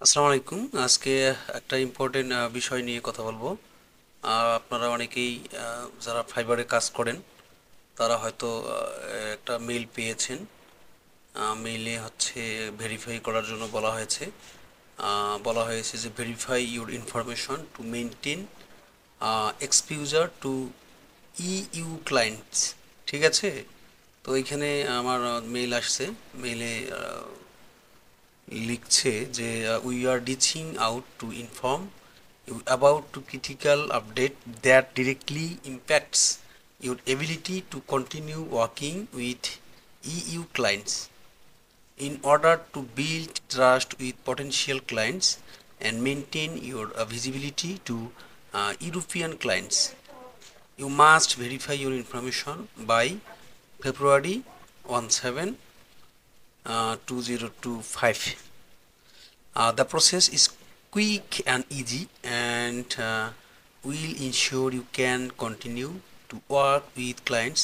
আসসালামু আলাইকুম। আজকে একটা ইম্পর্টেন্ট বিষয় নিয়ে কথা বলবো। আপনারা অনেকেই যারা ফাইবারে কাজ করেন তারা হয়তো একটা মেইল পেয়েছেন। মেইলে হচ্ছে ভেরিফাই করার জন্য বলা হয়েছে যে verify your information to maintain exposure to EU clients. ঠিক আছে, তো এইখানে আমার মেইল আসছে। মেইলে লিখছে যে we are reaching out to inform you about to critical update that directly impacts your ability to continue working with EU clients. In order to build trust with potential clients and maintain your visibility to European clients, you must verify your information by February 17, 2025. The process is quick and easy and will ensure you can continue to work with clients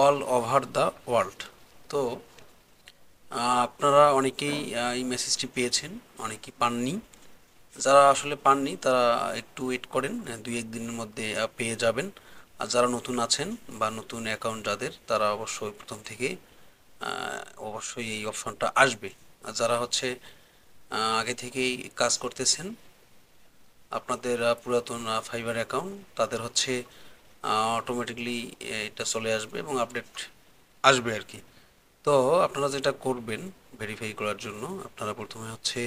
all over the world. তো আপনারা অনেকেই এই মেসেজটি পেয়েছেন, অনেকেই পাননি। যারা আসলে পাননি তারা একটু ওয়েট করেন, 2-1 দিনের মধ্যে পেয়ে যাবেন। আর যারা নতুন আছেন বা নতুন অ্যাকাউন্ট যাদের, তারা অবশ্যই প্রথম থেকে অবশ্যই এই অপশনটা আসবে। আর যারা হচ্ছে আগে থেকেই কাজ করতেছেন, আপনাদের পুরাতন ফাইবার অ্যাকাউন্ট, তাদের হচ্ছে অটোমেটিকলি এটা চলে আসবে এবং আপডেট আসবে আর কি। তো আপনারা যেটা করবেন ভেরিফাই করার জন্য, আপনারা প্রথমে হচ্ছে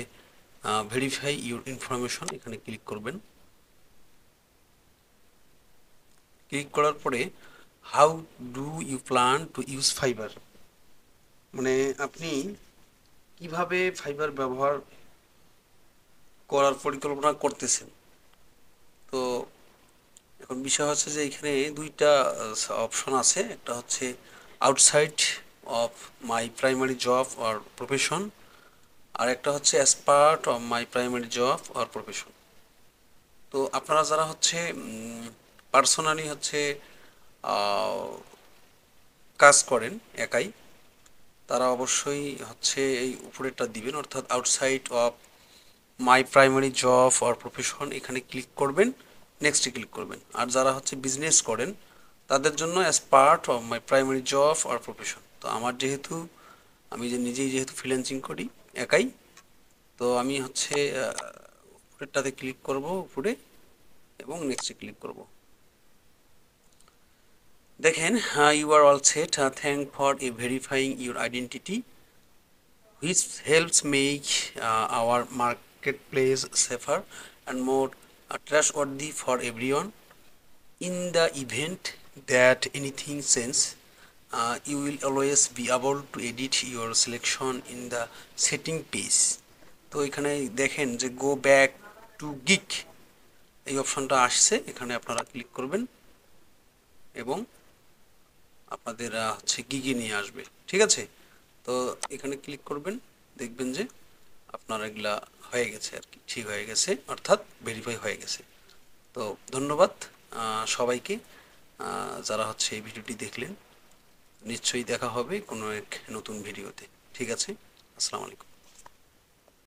ভেরিফাই ইউর ইনফরমেশন এখানে ক্লিক করবেন। ক্লিক করার পরে how do you plan to use fiber, মানে আপনি কিভাবে ফাইবার ব্যবহার করার পরিকল্পনা করতেছেন। তো এখন বিষয় হচ্ছে যে এখানে দুইটা অপশন আছে। একটা হচ্ছে outside of my primary job or profession, আর একটা হচ্ছে as part of my primary job or profession. তো আপনারা যারা হচ্ছে পার্সোনালি হচ্ছে আহ, কাজ করেন একাই, তারা অবশ্যই হচ্ছে এই উপরেরটা দিবেন, অর্থাৎ outside of my primary job or profession এখানে ক্লিক করবেন, নেক্সটে ক্লিক করবেন। আর যারা হচ্ছে বিজনেস করেন তাদের জন্য as part of my primary job or profession. তো আমার যেহেতু আমি যে নিজেই যেহেতু ফ্রিল্যান্সিং করি একাই, তো আমি হচ্ছে উপরেরটাতে ক্লিক করব উপরে এবং নেক্সটে ক্লিক করব। দেখেন, you are all set, thank for a verifying your identity which helps make our marketplace safer and more trustworthy for everyone. In the event that anything changes, you will always be able to edit your selection in the setting page. তো এখানে দেখেন যে go back to gig এই অপশনটা আসছে, এখানে আপনারা click করবেন এবং আপনাদের হচ্ছে গিগে নিয়ে আসবে। ঠিক আছে, তো এখানে ক্লিক করবেন, দেখবেন যে আপনার এগুলা হয়ে গেছে আর কি, ঠিক হয়ে গেছে, অর্থাৎ ভেরিফাই হয়ে গেছে। তো ধন্যবাদ সবাইকে যারা হচ্ছে এই ভিডিওটি দেখলেন। নিশ্চয়ই দেখা হবে কোনো এক নতুন ভিডিওতে। ঠিক আছে, আসসালামু আলাইকুম।